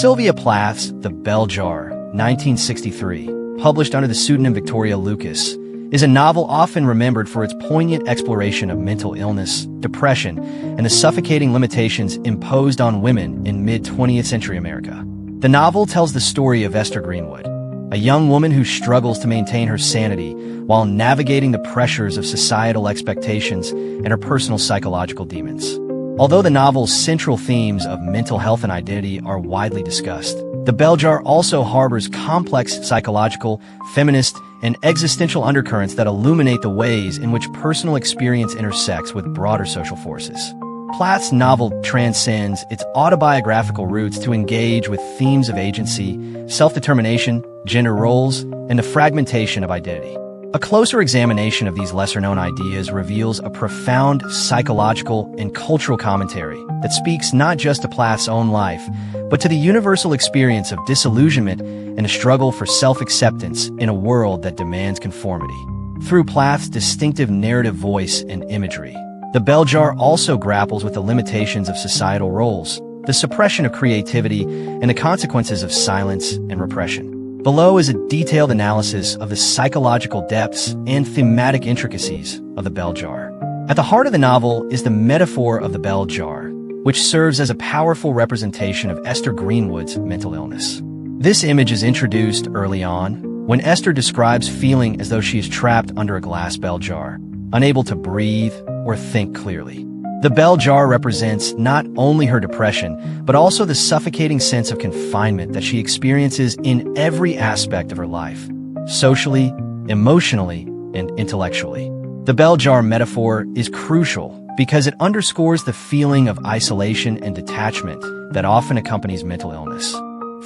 Sylvia Plath's The Bell Jar, 1963, published under the pseudonym Victoria Lucas, is a novel often remembered for its poignant exploration of mental illness, depression, and the suffocating limitations imposed on women in mid-20th century America. The novel tells the story of Esther Greenwood, a young woman who struggles to maintain her sanity while navigating the pressures of societal expectations and her personal psychological demons. Although the novel's central themes of mental health and identity are widely discussed, The Bell Jar also harbors complex psychological, feminist, and existential undercurrents that illuminate the ways in which personal experience intersects with broader social forces. Plath's novel transcends its autobiographical roots to engage with themes of agency, self-determination, gender roles, and the fragmentation of identity. A closer examination of these lesser-known ideas reveals a profound psychological and cultural commentary that speaks not just to Plath's own life, but to the universal experience of disillusionment and a struggle for self-acceptance in a world that demands conformity. Through Plath's distinctive narrative voice and imagery, The Bell Jar also grapples with the limitations of societal roles, the suppression of creativity, and the consequences of silence and repression. Below is a detailed analysis of the psychological depths and thematic intricacies of The Bell Jar. At the heart of the novel is the metaphor of the bell jar, which serves as a powerful representation of Esther Greenwood's mental illness. This image is introduced early on, when Esther describes feeling as though she is trapped under a glass bell jar, unable to breathe or think clearly. The bell jar represents not only her depression, but also the suffocating sense of confinement that she experiences in every aspect of her life, socially, emotionally, and intellectually. The bell jar metaphor is crucial because it underscores the feeling of isolation and detachment that often accompanies mental illness.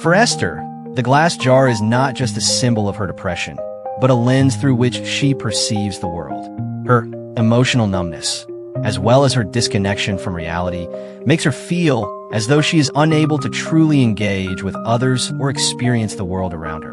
For Esther, the glass jar is not just a symbol of her depression, but a lens through which she perceives the world. Her emotional numbness, as well as her disconnection from reality, makes her feel as though she is unable to truly engage with others or experience the world around her.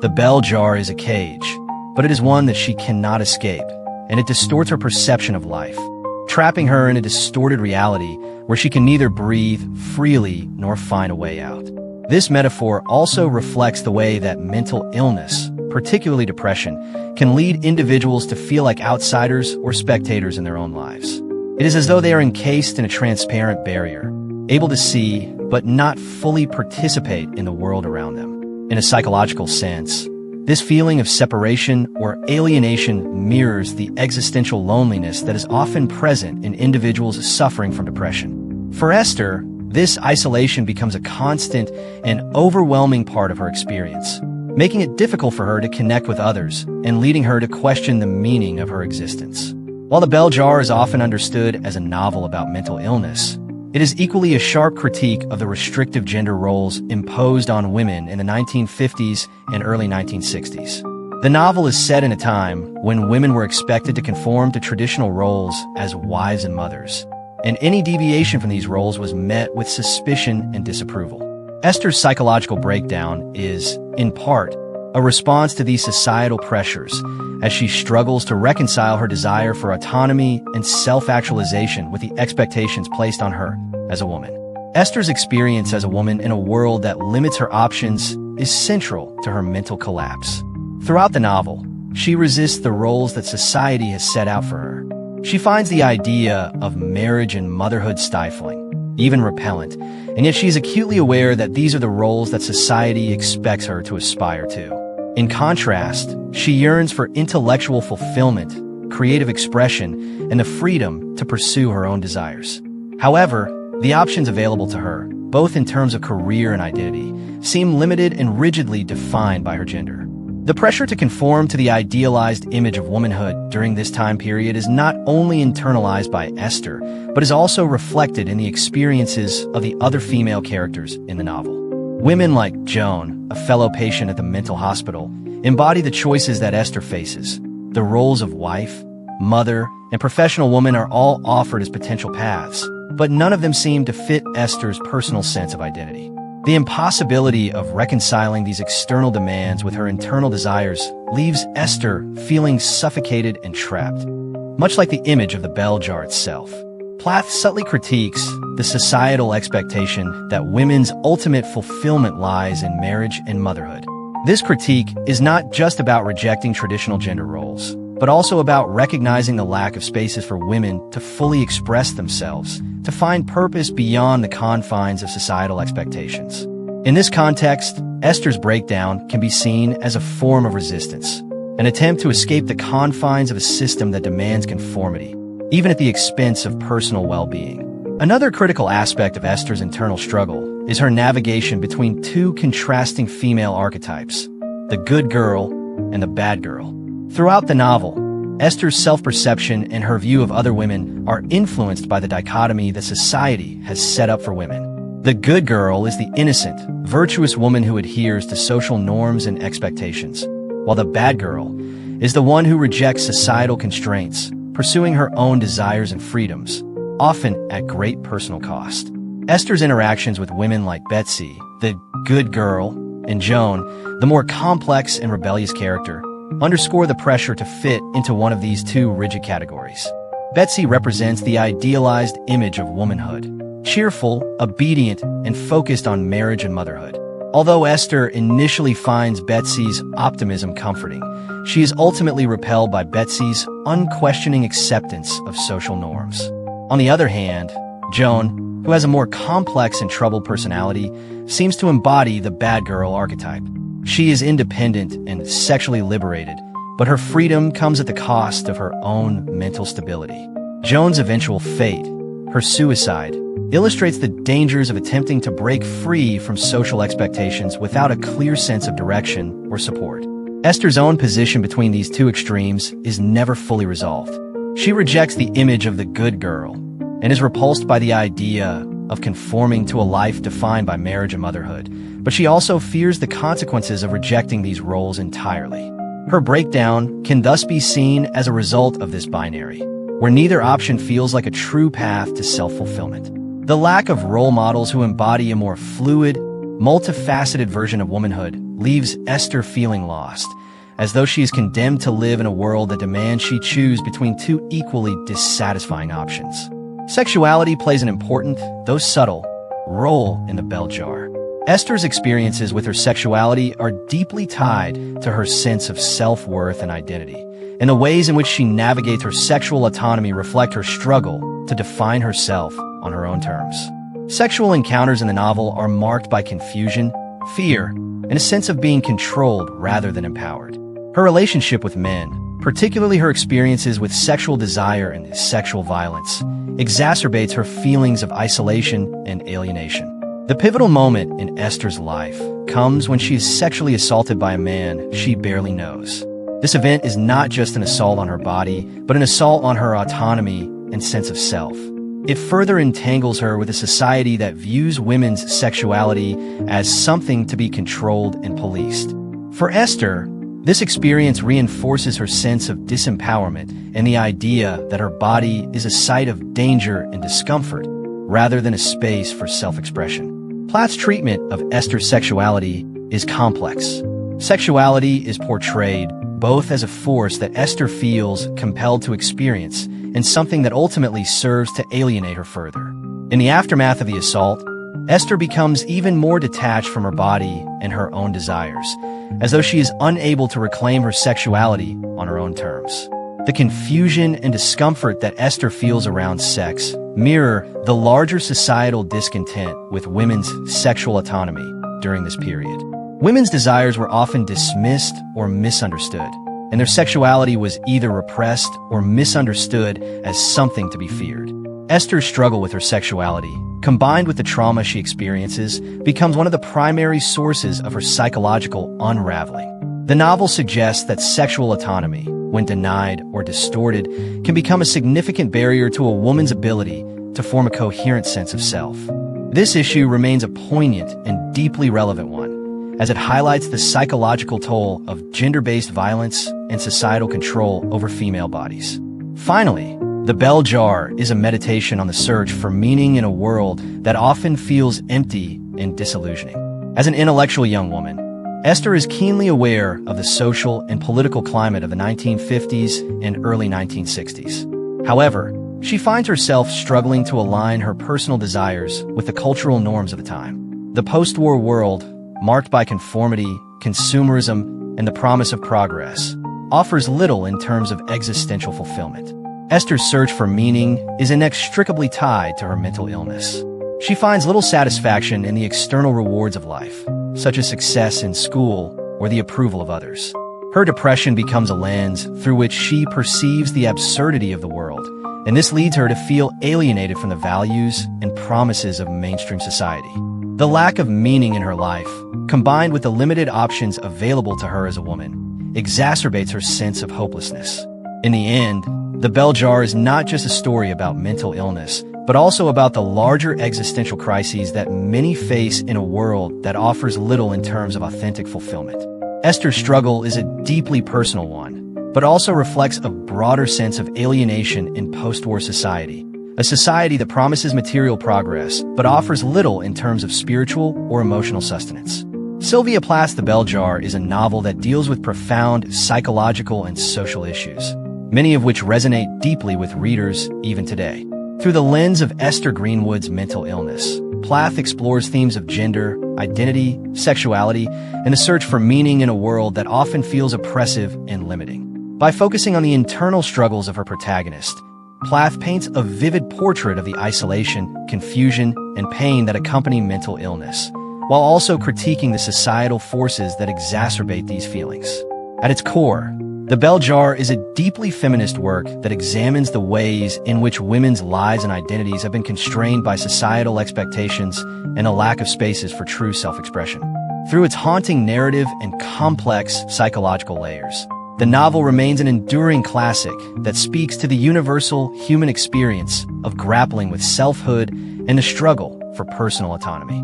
The bell jar is a cage, but it is one that she cannot escape, and it distorts her perception of life, trapping her in a distorted reality where she can neither breathe freely nor find a way out. This metaphor also reflects the way that mental illness, particularly depression, can lead individuals to feel like outsiders or spectators in their own lives. It is as though they are encased in a transparent barrier, able to see but not fully participate in the world around them. In a psychological sense, this feeling of separation or alienation mirrors the existential loneliness that is often present in individuals suffering from depression. For Esther, this isolation becomes a constant and overwhelming part of her experience, making it difficult for her to connect with others and leading her to question the meaning of her existence. While The Bell Jar is often understood as a novel about mental illness, it is equally a sharp critique of the restrictive gender roles imposed on women in the 1950s and early 1960s. The novel is set in a time when women were expected to conform to traditional roles as wives and mothers, and any deviation from these roles was met with suspicion and disapproval. Esther's psychological breakdown is, in part, a response to these societal pressures as she struggles to reconcile her desire for autonomy and self-actualization with the expectations placed on her as a woman. Esther's experience as a woman in a world that limits her options is central to her mental collapse. Throughout the novel, she resists the roles that society has set out for her. She finds the idea of marriage and motherhood stifling, even repellent, and yet she is acutely aware that these are the roles that society expects her to aspire to. In contrast, she yearns for intellectual fulfillment, creative expression, and the freedom to pursue her own desires. However, the options available to her, both in terms of career and identity, seem limited and rigidly defined by her gender. The pressure to conform to the idealized image of womanhood during this time period is not only internalized by Esther, but is also reflected in the experiences of the other female characters in the novel. Women like Joan, a fellow patient at the mental hospital, embody the choices that Esther faces. The roles of wife, mother, and professional woman are all offered as potential paths, but none of them seem to fit Esther's personal sense of identity. The impossibility of reconciling these external demands with her internal desires leaves Esther feeling suffocated and trapped. Much like the image of the bell jar itself, Plath subtly critiques the societal expectation that women's ultimate fulfillment lies in marriage and motherhood. This critique is not just about rejecting traditional gender roles, but also about recognizing the lack of spaces for women to fully express themselves, to find purpose beyond the confines of societal expectations. In this context, Esther's breakdown can be seen as a form of resistance, an attempt to escape the confines of a system that demands conformity, even at the expense of personal well-being. Another critical aspect of Esther's internal struggle is her navigation between two contrasting female archetypes, the good girl and the bad girl. Throughout the novel, Esther's self-perception and her view of other women are influenced by the dichotomy that society has set up for women. The good girl is the innocent, virtuous woman who adheres to social norms and expectations, while the bad girl is the one who rejects societal constraints, pursuing her own desires and freedoms, often at great personal cost. Esther's interactions with women like Betsy, the good girl, and Joan, the more complex and rebellious character, underscore the pressure to fit into one of these two rigid categories. Betsy represents the idealized image of womanhood, cheerful, obedient, and focused on marriage and motherhood. Although Esther initially finds Betsy's optimism comforting, she is ultimately repelled by Betsy's unquestioning acceptance of social norms. On the other hand, Joan, who has a more complex and troubled personality, seems to embody the bad girl archetype. She is independent and sexually liberated, but her freedom comes at the cost of her own mental stability. Joan's eventual fate, her suicide, illustrates the dangers of attempting to break free from social expectations without a clear sense of direction or support. Esther's own position between these two extremes is never fully resolved. She rejects the image of the good girl and is repulsed by the idea of conforming to a life defined by marriage and motherhood, but she also fears the consequences of rejecting these roles entirely. Her breakdown can thus be seen as a result of this binary, where neither option feels like a true path to self-fulfillment. The lack of role models who embody a more fluid, multifaceted version of womanhood leaves Esther feeling lost, as though she is condemned to live in a world that demands she choose between two equally dissatisfying options. Sexuality plays an important, though subtle, role in the bell jar. Esther's experiences with her sexuality are deeply tied to her sense of self-worth and identity, and the ways in which she navigates her sexual autonomy reflect her struggle to define herself on her own terms. Sexual encounters in the novel are marked by confusion, fear, and a sense of being controlled rather than empowered. Her relationship with men, particularly her experiences with sexual desire and sexual violence, exacerbates her feelings of isolation and alienation. The pivotal moment in Esther's life comes when she is sexually assaulted by a man she barely knows. This event is not just an assault on her body, but an assault on her autonomy and sense of self. It further entangles her with a society that views women's sexuality as something to be controlled and policed. For Esther, this experience reinforces her sense of disempowerment and the idea that her body is a site of danger and discomfort, rather than a space for self-expression. Plath's treatment of Esther's sexuality is complex. Sexuality is portrayed both as a force that Esther feels compelled to experience and something that ultimately serves to alienate her further. In the aftermath of the assault, Esther becomes even more detached from her body and her own desires, as though she is unable to reclaim her sexuality on her own terms. The confusion and discomfort that Esther feels around sex mirror the larger societal discontent with women's sexual autonomy during this period. Women's desires were often dismissed or misunderstood, and their sexuality was either repressed or misunderstood as something to be feared. Esther's struggle with her sexuality, combined with the trauma she experiences, becomes one of the primary sources of her psychological unraveling. The novel suggests that sexual autonomy, when denied or distorted, can become a significant barrier to a woman's ability to form a coherent sense of self. This issue remains a poignant and deeply relevant one, as it highlights the psychological toll of gender-based violence and societal control over female bodies. Finally, The Bell Jar is a meditation on the search for meaning in a world that often feels empty and disillusioning. As an intellectual young woman, Esther is keenly aware of the social and political climate of the 1950s and early 1960s. However, She finds herself struggling to align her personal desires with the cultural norms of the time. The post-war world, marked by conformity, consumerism, and the promise of progress, offers little in terms of existential fulfillment. Esther's search for meaning is inextricably tied to her mental illness. She finds little satisfaction in the external rewards of life, such as success in school or the approval of others. Her depression becomes a lens through which she perceives the absurdity of the world, and this leads her to feel alienated from the values and promises of mainstream society. The lack of meaning in her life, combined with the limited options available to her as a woman, exacerbates her sense of hopelessness. In the end, The Bell Jar is not just a story about mental illness, but also about the larger existential crises that many face in a world that offers little in terms of authentic fulfillment. Esther's struggle is a deeply personal one, but also reflects a broader sense of alienation in post-war society, a society that promises material progress but offers little in terms of spiritual or emotional sustenance. Sylvia Plath's The Bell Jar is a novel that deals with profound psychological and social issues, many of which resonate deeply with readers even today. Through the lens of Esther Greenwood's mental illness, Plath explores themes of gender, identity, sexuality, and the search for meaning in a world that often feels oppressive and limiting. By focusing on the internal struggles of her protagonist, Plath paints a vivid portrait of the isolation, confusion, and pain that accompany mental illness, while also critiquing the societal forces that exacerbate these feelings. At its core, The Bell Jar is a deeply feminist work that examines the ways in which women's lives and identities have been constrained by societal expectations and a lack of spaces for true self-expression. Through its haunting narrative and complex psychological layers, the novel remains an enduring classic that speaks to the universal human experience of grappling with selfhood and the struggle for personal autonomy.